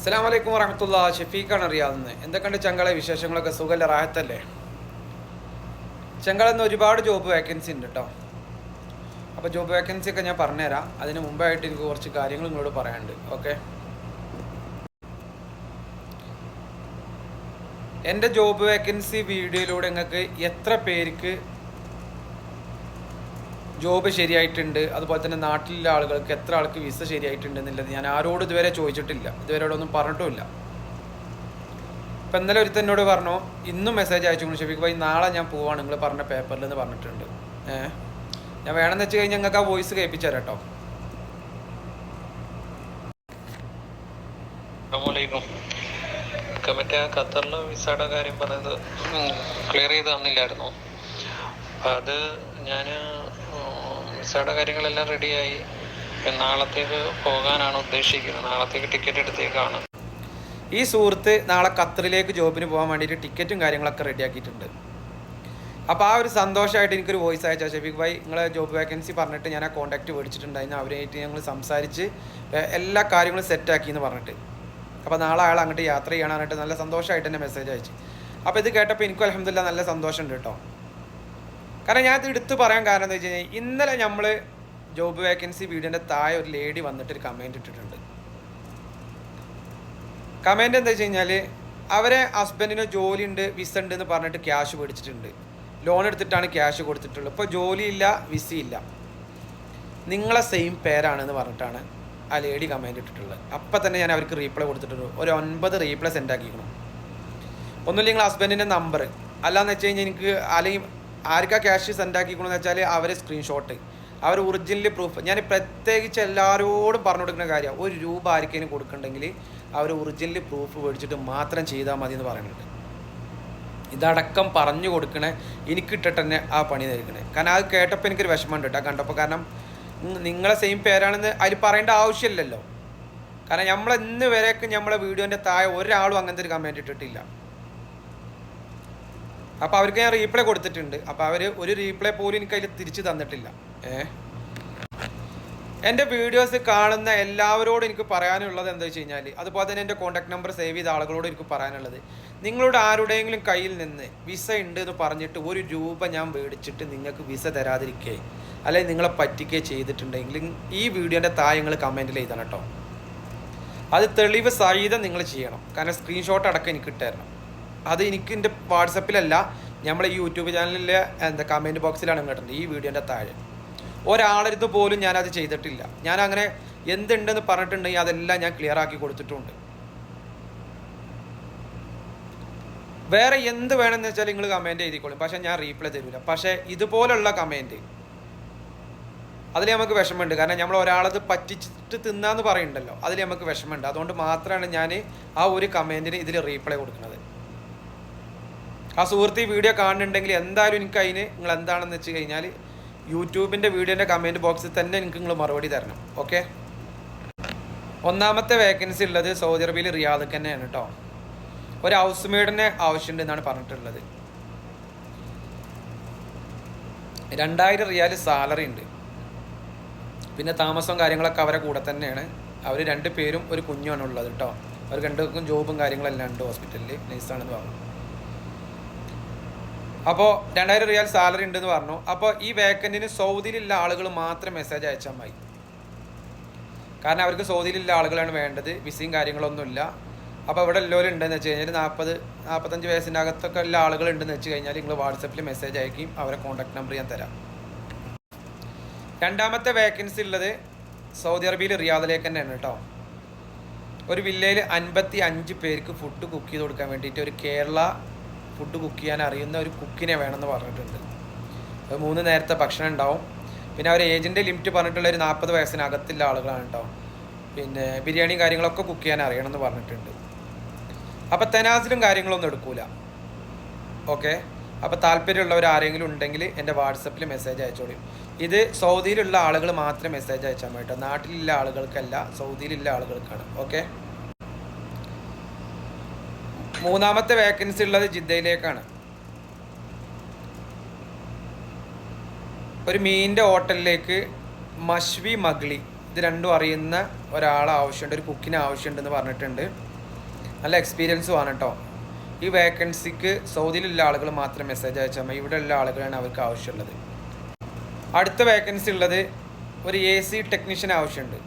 അസ്സലാമു അലൈക്കും വറഹ്മത്തുള്ളാഹി. ഷഫീഖാണ് റിയാദിൽ നിന്ന്. എന്തൊക്കെയുണ്ട് ചങ്കളെ വിശേഷങ്ങളൊക്കെ? സുഖമല്ല, റാഹത്തല്ലേ? ചങ്കളന്ന് ഒരുപാട് ജോബ് വേക്കൻസി ഉണ്ട് കേട്ടോ. അപ്പോൾ ജോബ് വേക്കൻസി ഒക്കെ ഞാൻ പറഞ്ഞുതരാം. അതിന് മുമ്പായിട്ട് എനിക്ക് കുറച്ച് കാര്യങ്ങൾ നിങ്ങളോട് പറയാനുണ്ട്. ഓക്കെ, എൻ്റെ ജോബ് വേക്കൻസി വീഡിയോയിലൂടെ നിങ്ങൾക്ക് എത്ര പേർക്ക് ജോബ് ശരിയായിട്ടുണ്ട്, അതുപോലെ തന്നെ നാട്ടിലുള്ള ആളുകൾക്ക് എത്ര ആൾക്ക് വിസ ശരിയായിട്ടുണ്ട് എന്നുള്ളത് ഞാൻ ആരോടും ഇതുവരെ ചോദിച്ചിട്ടില്ല, ഇതുവരെ ഒന്നും പറഞ്ഞിട്ടുമില്ല. ഇപ്പം ഇന്നലെ ഒരുത്തൻ എന്നോട് പറഞ്ഞു, ഇന്നും മെസ്സേജ് അയച്ചു, ഷഫീഖ് ഭായി നാളെ ഞാൻ പോവാണ് നിങ്ങൾ പറഞ്ഞ പേപ്പറിൽ എന്ന് പറഞ്ഞിട്ടുണ്ട്. ഞാൻ വേണമെന്ന് വെച്ച് കഴിഞ്ഞാൽ ഞങ്ങൾക്ക് ആ വോയിസ് കേൾപ്പിച്ചു തരാം കേട്ടോ. മറ്റേ ഖത്തറിലെ വിസയുടെ കാര്യം പറഞ്ഞത് ക്ലിയർ ചെയ്ത് തന്നില്ലായിരുന്നു. അപ്പം അത് ഞാൻ വിസയുടെ കാര്യങ്ങളെല്ലാം റെഡിയായി. നാളത്തേക്ക് പോകാനാണ് ഉദ്ദേശിക്കുന്നത്. നാളത്തേക്ക് ടിക്കറ്റ് എടുത്തേക്കാണ്. ഈ സുഹൃത്ത് നാളെ ഖത്തറിലേക്ക് ജോബിന് പോകാൻ വേണ്ടിയിട്ട് ടിക്കറ്റും കാര്യങ്ങളൊക്കെ റെഡിയാക്കിയിട്ടുണ്ട്. അപ്പോൾ ആ ഒരു സന്തോഷമായിട്ട് എനിക്കൊരു വോയിസ് അയച്ചാൽ, ഷഫീഖ് ഭായി നിങ്ങളെ ജോബ് വേക്കൻസി പറഞ്ഞിട്ട് ഞാൻ ആ കോൺടാക്റ്റ് മേടിച്ചിട്ടുണ്ടായിരുന്നു, അവരായിട്ട് ഞങ്ങൾ സംസാരിച്ച് എല്ലാ കാര്യങ്ങളും സെറ്റാക്കി എന്ന് പറഞ്ഞിട്ട്. അപ്പോൾ നാളെ അയാൾ അങ്ങോട്ട് യാത്ര ചെയ്യാനായിട്ട് നല്ല സന്തോഷമായിട്ട് തന്നെ മെസ്സേജ് അയച്ചു. അപ്പോൾ ഇത് കേട്ടപ്പോൾ എനിക്കും അൽഹംദുലില്ലാ നല്ല സന്തോഷമുണ്ട് കേട്ടോ. കാരണം ഞാൻ ഇത് എടുത്ത് പറയാൻ കാരണം എന്താ വെച്ച് കഴിഞ്ഞാൽ, ഇന്നലെ നമ്മൾ ജോബ് വേക്കൻസി വീഡിയോൻ്റെ താഴെ ഒരു ലേഡി വന്നിട്ടൊരു കമൻറ്റ് ഇട്ടിട്ടുണ്ട്. കമൻറ്റ് എന്താ വെച്ച് കഴിഞ്ഞാൽ, അവരെ ഹസ്ബൻഡിന് ജോലി ഉണ്ട്, വിസ ഉണ്ട് എന്ന് പറഞ്ഞിട്ട് ക്യാഷ് മേടിച്ചിട്ടുണ്ട്, ലോൺ എടുത്തിട്ടാണ് ക്യാഷ് കൊടുത്തിട്ടുള്ളത്. ഇപ്പോൾ ജോലിയില്ല, വിസയില്ല, നിങ്ങളെ സെയിം പേരാണെന്ന് പറഞ്ഞിട്ടാണ് ആ ലേഡി കമൻറ്റ് ഇട്ടിട്ടുള്ളത്. അപ്പം തന്നെ ഞാൻ അവർക്ക് റീപ്ലൈ കൊടുത്തിട്ടുണ്ട്. ഒരു 9 റീപ്ലൈ സെൻഡ് ആക്കിക്കണം. ഒന്നുമില്ല നിങ്ങളെ ഹസ്ബൻഡിൻ്റെ നമ്പർ അല്ലാന്ന് വെച്ച് കഴിഞ്ഞാൽ എനിക്ക്, അല്ലെങ്കിൽ ആർക്കാ ക്യാഷ് സെൻഡ് ആക്കിക്കണമെന്ന് വെച്ചാൽ അവരെ സ്ക്രീൻഷോട്ട്, അവർ ഒറിജിനൽ പ്രൂഫ്. ഞാൻ പ്രത്യേകിച്ച് എല്ലാവരോടും പറഞ്ഞു കൊടുക്കുന്ന കാര്യമാണ്, ഒരു രൂപ ആർക്കേലും കൊടുക്കണമെങ്കിൽ അവർ ഒറിജിനൽ പ്രൂഫ് മേടിച്ചിട്ട് മാത്രം ചെയ്താൽ മതി എന്ന് പറയുന്നുണ്ട്. ഇതടക്കം പറഞ്ഞു കൊടുക്കണേ, എനിക്കിട്ടിട്ട് തന്നെ ആ പണി നൽകണേ. കാരണം അത് കേട്ടപ്പോൾ എനിക്കൊരു വിഷമമുണ്ട് കേട്ടോ കണ്ടപ്പോൾ. കാരണം നിങ്ങളെ സെയിം പേരാണെന്ന് അതിൽ പറയേണ്ട ആവശ്യമില്ലല്ലോ. കാരണം നമ്മൾ ഇന്ന് വരെയൊക്കെ നമ്മളെ വീഡിയോൻ്റെ താഴെ ഒരാളും അങ്ങനത്തെ ഒരു കമൻറ്റ് ഇട്ടിട്ടില്ല. അപ്പോൾ അവർക്ക് ഞാൻ റീപ്ലൈ കൊടുത്തിട്ടുണ്ട്. അപ്പോൾ അവർ ഒരു റീപ്ലൈ പോലും എനിക്ക് അതിൽ തിരിച്ച് തന്നിട്ടില്ല. എൻ്റെ വീഡിയോസ് കാണുന്ന എല്ലാവരോടും എനിക്ക് പറയാനുള്ളത് എന്താ വെച്ച് കഴിഞ്ഞാൽ, അതുപോലെ തന്നെ എൻ്റെ കോൺടാക്ട് നമ്പർ സേവ് ചെയ്ത ആളുകളോട് എനിക്ക് പറയാനുള്ളത്, നിങ്ങളുടെ ആരുടെയെങ്കിലും കയ്യിൽ നിന്ന് വിസ ഉണ്ട് എന്ന് പറഞ്ഞിട്ട് ഒരു രൂപ ഞാൻ മേടിച്ചിട്ട് നിങ്ങൾക്ക് വിസ തരാതിരിക്കേ അല്ലെങ്കിൽ നിങ്ങളെ പറ്റിക്കേ ചെയ്തിട്ടുണ്ടെങ്കിൽ ഈ വീഡിയോൻ്റെ താഴെ നിങ്ങൾ കമൻറ്റിൽ എഴുതണം കേട്ടോ. അത് തെളിവ് സഹിതം നിങ്ങൾ ചെയ്യണം. കാരണം സ്ക്രീൻഷോട്ട് അടക്കം എനിക്ക് ഇട്ടുതരണം. അത് എനിക്ക് എൻ്റെ വാട്സപ്പിലല്ല, നമ്മളെ യൂട്യൂബ് ചാനലിലെ കമൻറ്റ് ബോക്സിലാണ് കേട്ടിട്ടുണ്ട്. ഈ വീഡിയോൻ്റെ താഴെ ഒരാളടുത്ത് പോലും ഞാനത് ചെയ്തിട്ടില്ല. ഞാൻ അങ്ങനെ എന്തുണ്ടെന്ന് പറഞ്ഞിട്ടുണ്ടെങ്കിൽ അതെല്ലാം ഞാൻ ക്ലിയർ ആക്കി കൊടുത്തിട്ടുണ്ട്. വേറെ എന്ത് വേണമെന്ന് വെച്ചാൽ നിങ്ങൾ കമൻറ്റ് എഴുതിക്കോളും, പക്ഷേ ഞാൻ റീപ്ലൈ തരില്ല. പക്ഷേ ഇതുപോലുള്ള കമൻറ്റ് അതിൽ നമുക്ക് വിഷമമുണ്ട്. കാരണം നമ്മൾ ഒരാളത് പറ്റിച്ചിട്ട് തിന്നാന്ന് പറയുന്നുണ്ടല്ലോ, അതിൽ നമുക്ക് വിഷമമുണ്ട്. അതുകൊണ്ട് മാത്രമാണ് ഞാൻ ആ ഒരു കമൻറ്റിന് ഇതിൽ റീപ്ലൈ കൊടുക്കുന്നത്. ആ സുഹൃത്ത് ഈ വീഡിയോ കാണുന്നുണ്ടെങ്കിൽ എന്തായാലും എനിക്ക് അതിന് നിങ്ങൾ എന്താണെന്ന് വെച്ച് കഴിഞ്ഞാൽ യൂട്യൂബിൻ്റെ വീഡിയോൻ്റെ കമൻറ്റ് ബോക്സിൽ തന്നെ എനിക്ക് നിങ്ങൾ മറുപടി തരണം. ഓക്കെ, ഒന്നാമത്തെ വേക്കൻസി ഉള്ളത് സൗദി അറേബ്യയിൽ റിയാദിൽ തന്നെയാണ് കേട്ടോ. ഒരു ഹൗസ് മെയ്ഡിനെ ആവശ്യമുണ്ട് എന്നാണ് പറഞ്ഞിട്ടുള്ളത്. 2000 റിയാൽ സാലറി ഉണ്ട്. പിന്നെ താമസവും കാര്യങ്ങളൊക്കെ അവരെ കൂടെ തന്നെയാണ്. അവർ 2 പേരും ഒരു കുഞ്ഞുമാണ് ഉള്ളത് കേട്ടോ. അവർ 2 പേർക്കും ജോബും കാര്യങ്ങളെല്ലാം ഉണ്ട്, ഹോസ്പിറ്റലിൽ നൈസാണെന്ന് പറഞ്ഞു. അപ്പോൾ 2000 റിയാൽ സാലറി ഉണ്ടെന്ന് പറഞ്ഞു. അപ്പോൾ ഈ വേക്കൻറ്റിന് സൗദിയിലുള്ള ആളുകൾ മാത്രം മെസ്സേജ് അയച്ചാൽ മതി. കാരണം അവർക്ക് സൗദിയിലുള്ള ആളുകളാണ് വേണ്ടത്, വിസയും കാര്യങ്ങളൊന്നുമില്ല. അപ്പോൾ ഇവിടെ എല്ലാവരും ഉണ്ടെന്ന് വെച്ച് കഴിഞ്ഞാൽ 40-45 വയസ്സിൻ്റെ അകത്തൊക്കെ ഉള്ള ആളുകൾ ഉണ്ടെന്ന് വെച്ച് കഴിഞ്ഞാൽ നിങ്ങൾ വാട്സപ്പിൽ മെസ്സേജ് അയക്കും, അവരെ കോൺടാക്ട് നമ്പർ ഞാൻ തരാം. രണ്ടാമത്തെ വേക്കൻസി ഉള്ളത് സൗദി അറേബ്യയിൽ റിയാദിലേക്ക് തന്നെയാണ് കേട്ടോ. ഒരു വില്ലയിൽ 55 പേർക്ക് ഫുഡ് കുക്ക് ചെയ്ത് കൊടുക്കാൻ വേണ്ടിയിട്ട് ഒരു കേരള ഫുഡ് കുക്ക് ചെയ്യാൻ അറിയുന്ന ഒരു കുക്കിനെ വേണമെന്ന് പറഞ്ഞിട്ടുണ്ട്. അത് 3 നേരത്തെ ഭക്ഷണം ഉണ്ടാവും. പിന്നെ അവർ ഏജിൻ്റെ ലിമിറ്റ് പറഞ്ഞിട്ടുള്ള ഒരു 40 വയസ്സിനകത്തുള്ള ആളുകളാണ് കേട്ടോ. പിന്നെ ബിരിയാണിയും കാര്യങ്ങളൊക്കെ കുക്ക് ചെയ്യാൻ അറിയണമെന്ന് പറഞ്ഞിട്ടുണ്ട്. അപ്പോൾ തെനാസിലും കാര്യങ്ങളൊന്നും എടുക്കൂല. ഓക്കെ, അപ്പോൾ താല്പര്യമുള്ളവർ ആരെങ്കിലും ഉണ്ടെങ്കിൽ എൻ്റെ വാട്സപ്പിൽ മെസ്സേജ് അയച്ചോളൂ. ഇത് സൗദിയിലുള്ള ആളുകൾ മാത്രം മെസ്സേജ് അയച്ചാൽ മതി കേട്ടോ. നാട്ടിലുള്ള ആളുകൾക്കല്ല, സൗദിയിലുള്ള ആളുകൾക്കാണ്. ഓക്കെ, മൂന്നാമത്തെ വേക്കൻസി ഉള്ളത് ജിദ്ദയിലേക്കാണ്. ഒരു മീനിൻ്റെ ഹോട്ടലിലേക്ക് മഷ്വി മഗ്ലി, ഇത് രണ്ടും അറിയുന്ന ഒരാളെ ആവശ്യമുണ്ട്, ഒരു കുക്കിനെ ആവശ്യമുണ്ടെന്ന് പറഞ്ഞിട്ടുണ്ട്. നല്ല എക്സ്പീരിയൻസും ആണ് കേട്ടോ. ഈ വേക്കൻസിക്ക് സൗദിയിലുള്ള ആളുകൾ മാത്രം മെസ്സേജ് അയച്ചാൽ മതി. ഇവിടെ ഉള്ള ആളുകളാണ് അവർക്ക് ആവശ്യമുള്ളത്. അടുത്ത വേക്കൻസി ഉള്ളത് ഒരു AC ടെക്നീഷ്യൻ ആവശ്യമുണ്ട്.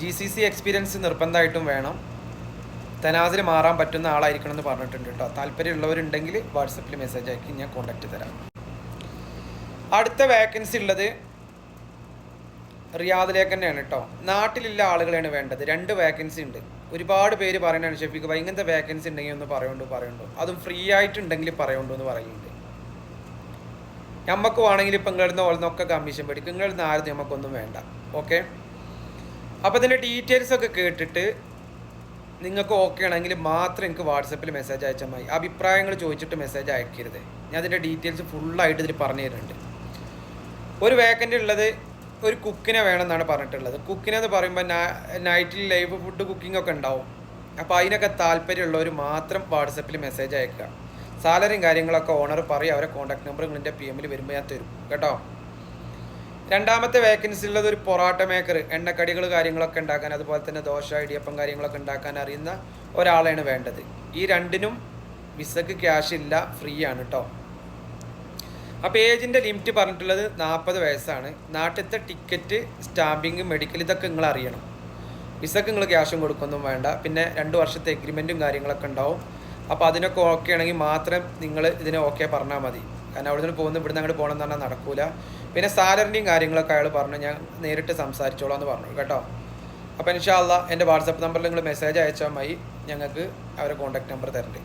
GCC എക്സ്പീരിയൻസ് നിർബന്ധമായിട്ടും വേണം. തനാസിൽ മാറാൻ പറ്റുന്ന ആളായിരിക്കണം എന്ന് പറഞ്ഞിട്ടുണ്ട് കേട്ടോ. താല്പര്യമുള്ളവരുണ്ടെങ്കിൽ വാട്സപ്പിൽ മെസ്സേജ് അയക്കി ഞാൻ കോൺടാക്റ്റ് തരാം. അടുത്ത വേക്കൻസി ഉള്ളത് റിയാദിലേക്ക് തന്നെയാണ് കേട്ടോ. നാട്ടിലുള്ള ആളുകളെയാണ് വേണ്ടത്. 2 വേക്കൻസി ഉണ്ട്. ഒരുപാട് പേര് പറയുന്നതാണ് ഷെഫീഖ് ഭായി ഇങ്ങനത്തെ വേക്കൻസി ഉണ്ടെങ്കിൽ ഒന്ന് പറയുന്നുണ്ടോ, അതും ഫ്രീ ആയിട്ടുണ്ടെങ്കിൽ പറയുന്നുണ്ടോ എന്ന് പറയുന്നുണ്ട്. നമുക്ക് വേണമെങ്കിൽ ഇപ്പം നിങ്ങളിടുന്ന ഓൾന്നൊക്കെ കമ്മീഷൻ പഠിക്കും. നിങ്ങളിടുന്ന ആരും നമുക്കൊന്നും വേണ്ട. ഓക്കെ, അപ്പോൾ ഇതിൻ്റെ ഡീറ്റെയിൽസ് ഒക്കെ കേട്ടിട്ട് നിങ്ങൾക്ക് ഓക്കെ ആണെങ്കിൽ മാത്രം എനിക്ക് വാട്സപ്പിൽ മെസ്സേജ് അയച്ചാൽ മതി. അഭിപ്രായങ്ങൾ ചോദിച്ചിട്ട് മെസ്സേജ് അയക്കരുത്. ഞാൻ അതിൻ്റെ ഡീറ്റെയിൽസ് ഫുള്ളായിട്ട് ഇതിൽ പറഞ്ഞു തരുന്നുണ്ട്. ഒരു വേക്കൻ്റ് ഉള്ളത് ഒരു കുക്കിനെ വേണമെന്നാണ് പറഞ്ഞിട്ടുള്ളത്. കുക്കിനെന്ന് പറയുമ്പോൾ നൈറ്റിൽ ലൈവ് ഫുഡ് കുക്കിംഗ് ഒക്കെ ഉണ്ടാവും. അപ്പോൾ അതിനൊക്കെ താല്പര്യമുള്ളവർ മാത്രം വാട്സപ്പിൽ മെസ്സേജ് അയക്കുക. സാലറിയും കാര്യങ്ങളൊക്കെ ഓണർ പറയും. അവരെ കോൺടാക്ട് നമ്പർ നിങ്ങളുടെ PM വരുമ്പോൾ ഞാൻ തരും കേട്ടോ. രണ്ടാമത്തെ വേക്കൻസി ഉള്ളത് ഒരു പൊറാട്ട മേക്കർ, എണ്ണക്കടികൾ കാര്യങ്ങളൊക്കെ ഉണ്ടാക്കാൻ, അതുപോലെ തന്നെ ദോശ ഇടിയപ്പം കാര്യങ്ങളൊക്കെ ഉണ്ടാക്കാൻ അറിയുന്ന ഒരാളെയാണ് വേണ്ടത്. ഈ രണ്ടിനും വിസക്ക് ക്യാഷ് ഇല്ല, ഫ്രീ ആണ് കേട്ടോ. അപ്പോൾ ഏജിൻ്റെ ലിമിറ്റ് പറഞ്ഞിട്ടുള്ളത് 40 വയസ്സാണ്. നാട്ടിലത്തെ ടിക്കറ്റ്, സ്റ്റാമ്പിങ്, മെഡിക്കൽ ഇതൊക്കെ നിങ്ങൾ അറിയണം. വിസക്ക് നിങ്ങൾ ക്യാഷും കൊടുക്കൊന്നും വേണ്ട. പിന്നെ 2 വർഷത്തെ എഗ്രിമെൻറ്റും കാര്യങ്ങളൊക്കെ ഉണ്ടാവും. അപ്പോൾ അതിനൊക്കെ ഓക്കെ ആണെങ്കിൽ മാത്രം നിങ്ങൾ ഇതിനെ ഓക്കെ പറഞ്ഞാൽ മതി. കാരണം അവിടെ നിന്ന് പോകുന്ന ഇവിടുന്ന് അങ്ങോട്ട് പോകണം എന്ന് പറഞ്ഞാൽ നടക്കൂല. പിന്നെ സാലറിൻ്റെയും കാര്യങ്ങളൊക്കെ അയാൾ പറഞ്ഞു, ഞാൻ നേരിട്ട് സംസാരിച്ചോളാം എന്ന് പറഞ്ഞു കേട്ടോ. അപ്പോൾ ഇൻഷാ അല്ലാ എൻ്റെ വാട്സപ്പ് നമ്പറിൽ നിങ്ങൾ മെസ്സേജ് അയച്ചാൽ മതി. ഞങ്ങൾക്ക് അവരെ കോൺടാക്ട് നമ്പർ തരണ്ട്.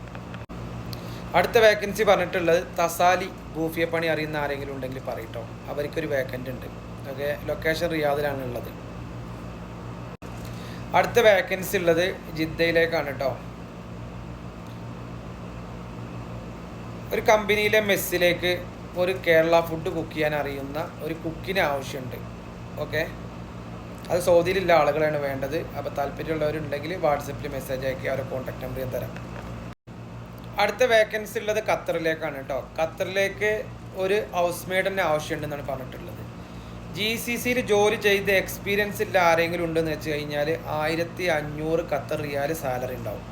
അടുത്ത വേക്കൻസി പറഞ്ഞിട്ടുള്ളത് തസാലി ബൂഫിയ പണി അറിയുന്ന ആരെങ്കിലും ഉണ്ടെങ്കിൽ പറയട്ടോ. അവർക്കൊരു വേക്കൻ്റ് ഉണ്ട്. ഓക്കെ, ലൊക്കേഷൻ റിയാദിലാണ് ഉള്ളത്. അടുത്ത വേക്കൻസി ഉള്ളത് ജിദ്ദയിലേക്കാണ് കേട്ടോ. ഒരു കമ്പനിയിലെ മെസ്സിലേക്ക് ഒരു കേരള ഫുഡ് കുക്ക് ചെയ്യാൻ അറിയുന്ന ഒരു കുക്കിന് ആവശ്യമുണ്ട്. ഓക്കെ, അത് സൗദിയിലുള്ള ആളുകളാണ് വേണ്ടത്. അപ്പോൾ താല്പര്യമുള്ളവരുണ്ടെങ്കിൽ വാട്സപ്പിൽ മെസ്സേജ് അയക്കി അവരെ കോൺടാക്ട് നമ്പർ ഞാൻ തരാം. അടുത്ത വേക്കൻസി ഉള്ളത് ഖത്തറിലേക്കാണ് കേട്ടോ. ഖത്തറിലേക്ക് ഒരു ഹൗസ് മെയ്ഡിനെ ആവശ്യമുണ്ടെന്നാണ് പറഞ്ഞിട്ടുള്ളത്. GCCയിൽ ജോലി ചെയ്ത് എക്സ്പീരിയൻസ് ഇല്ല ആരെങ്കിലും ഉണ്ടെന്ന് വെച്ച് കഴിഞ്ഞാൽ 1500 ഖത്തർ റിയാൽ സാലറി ഉണ്ടാവും.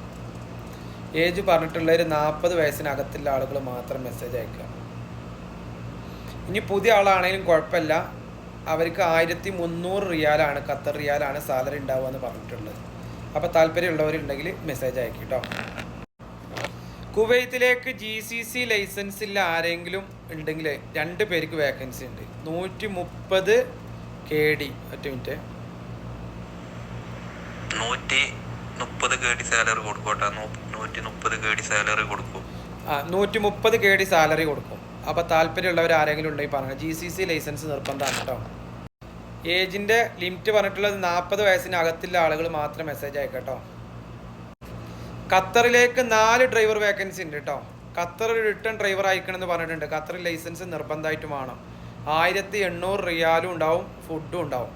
ഏജ് പറഞ്ഞിട്ടുള്ളവർ 40 വയസ്സിനകത്തുള്ള ആളുകൾ മാത്രം മെസ്സേജ് അയക്കുക. ഇനി പുതിയ ആളാണെങ്കിലും കുഴപ്പമില്ല. അവർക്ക് 1300 റിയാലാണ്, ഖത്തർ റിയാലാണ് സാലറി ഉണ്ടാവുക എന്ന് പറഞ്ഞിട്ടുള്ളത്. അപ്പോൾ താല്പര്യമുള്ളവരുണ്ടെങ്കിൽ മെസ്സേജ് അയക്കും കേട്ടോ. കുവൈത്തിലേക്ക് GCC ലൈസൻസ് ഇല്ല ആരെങ്കിലും ഉണ്ടെങ്കിൽ 2 പേർക്ക് വേക്കൻസി ഉണ്ട്. 130 KD, ഒറ്റ മിനിറ്റ്, 130 KD സാലറി കൊടുക്കട്ടെ. 130 KD സാലറി കൊടുക്കും. 130 KD സാലറി കൊടുക്കും. അപ്പോൾ താല്പര്യമുള്ളവർ ആരെങ്കിലും ഉണ്ടെങ്കിൽ പറഞ്ഞു. GCC ലൈസൻസ് നിർബന്ധമാണ് കേട്ടോ. ഏജിൻ്റെ ലിമിറ്റ് പറഞ്ഞിട്ടുള്ളത് 40 വയസ്സിനകത്തുള്ള ആളുകൾ മാത്രം മെസ്സേജ് അയക്കട്ടോ. ഖത്തറിലേക്ക് 4 ഡ്രൈവർ വേക്കൻസി ഉണ്ട് കേട്ടോ. ഖത്തർ റിട്ടേൺ ഡ്രൈവർ അയക്കണമെന്ന് പറഞ്ഞിട്ടുണ്ട്. ഖത്തറിൽ ലൈസൻസ് നിർബന്ധമായിട്ട് വേണം. 1800 റിയാലും ഉണ്ടാവും, ഫുഡും ഉണ്ടാവും.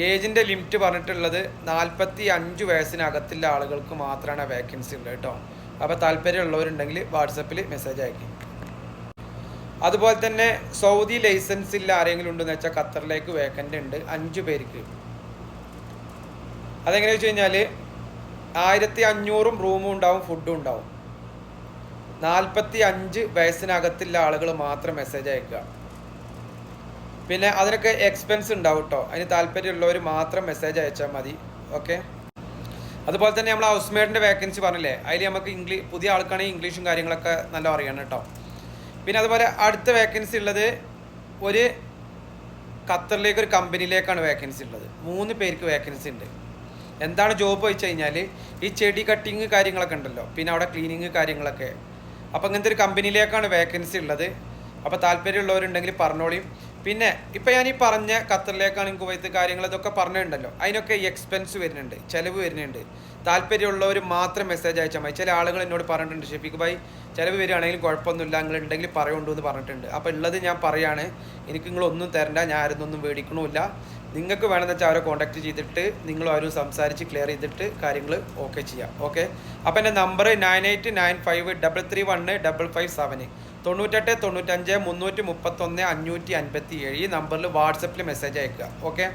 ഏജിൻ്റെ ലിമിറ്റ് പറഞ്ഞിട്ടുള്ളത് 45 വയസ്സിനകത്തുള്ള ആളുകൾക്ക് മാത്രമാണ് വേക്കൻസി ഉള്ളത് കേട്ടോ. അപ്പോൾ താല്പര്യമുള്ളവരുണ്ടെങ്കിൽ വാട്സപ്പിൽ മെസ്സേജ് അയക്കും. അതുപോലെ തന്നെ സൗദി ലൈസൻസ് ഇല്ല ആരെങ്കിലും ഉണ്ടെന്ന് വെച്ചാൽ ഖത്തറിലേക്ക് വേക്കൻ്റ് ഉണ്ട് 5 പേർക്ക്. അതെങ്ങനെ വെച്ച് കഴിഞ്ഞാൽ 1500 റൂമും ഉണ്ടാവും, ഫുഡും ഉണ്ടാവും. 45 വയസ്സിനകത്തുള്ള ആളുകൾ മാത്രം മെസ്സേജ് അയക്കുക. പിന്നെ അതിനൊക്കെ എക്സ്പെൻസ് ഉണ്ടാവും കേട്ടോ. അതിന് താല്പര്യമുള്ളവർ മാത്രം മെസ്സേജ് അയച്ചാൽ മതി. ഓക്കെ, അതുപോലെ തന്നെ നമ്മൾ ഹൗസ് മെയ്ഡിൻ്റെ വേക്കൻസി പറഞ്ഞില്ലേ, അതിൽ നമുക്ക് പുതിയ ആൾക്കാണെങ്കിൽ ഇംഗ്ലീഷും കാര്യങ്ങളൊക്കെ നല്ല അറിയണം കേട്ടോ. പിന്നെ അതുപോലെ അടുത്ത വേക്കൻസി ഉള്ളത് ഒരു ഖത്തറിലേക്ക് ഒരു കമ്പനിയിലേക്കാണ് വേക്കൻസി ഉള്ളത്. 3 പേർക്ക് വേക്കൻസി ഉണ്ട്. എന്താണ് ജോബ് വെച്ച് കഴിഞ്ഞാൽ ഈ ചെടി കട്ടിങ് കാര്യങ്ങളൊക്കെ ഉണ്ടല്ലോ, പിന്നെ അവിടെ ക്ലീനിങ് കാര്യങ്ങളൊക്കെ. അപ്പോൾ അങ്ങനത്തെ ഒരു കമ്പനിയിലേക്കാണ് വേക്കൻസി ഉള്ളത്. അപ്പോൾ താല്പര്യമുള്ളവരുണ്ടെങ്കിൽ പറഞ്ഞോളിയും. പിന്നെ ഇപ്പം ഞാൻ ഈ പറഞ്ഞ ഖത്തറിലേക്കാണ് കുവൈത്ത് കാര്യങ്ങൾ ഇതൊക്കെ പറഞ്ഞിട്ടുണ്ടല്ലോ, അതിനൊക്കെ എക്സ്പെൻസ് വരുന്നുണ്ട്, ചിലവ് വരുന്നുണ്ട്. താല്പര്യമുള്ളവർ മാത്രം മെസ്സേജ് അയച്ചാൽ മതി. ചില ആളുകൾ എന്നോട് പറഞ്ഞിട്ടുണ്ട്, ഷെഫീഖ് ഭായി ചിലവ് വരികയാണെങ്കിലും കുഴപ്പമൊന്നുമില്ല, നിങ്ങൾ ഉണ്ടെങ്കിൽ പറയുണ്ടോ എന്ന് പറഞ്ഞിട്ടുണ്ട്. അപ്പോൾ ഉള്ളത് ഞാൻ പറയാണ്, എനിക്ക് നിങ്ങളൊന്നും തരണ്ട, ഞാൻ ആരുന്നൊന്നും മേടിക്കണമില്ല. നിങ്ങൾക്ക് വേണമെന്ന് വെച്ചാൽ അവരെ കോൺടാക്ട് ചെയ്തിട്ട് നിങ്ങൾ ആരും സംസാരിച്ച് ക്ലിയർ ചെയ്തിട്ട് കാര്യങ്ങൾ ഓക്കെ ചെയ്യാം. ഓക്കെ, അപ്പോൾ എൻ്റെ നമ്പർ 9895331557 9895 331 557. ഈ നമ്പറിൽ വാട്സപ്പിൽ മെസ്സേജ് അയക്കുക. ഓക്കെ.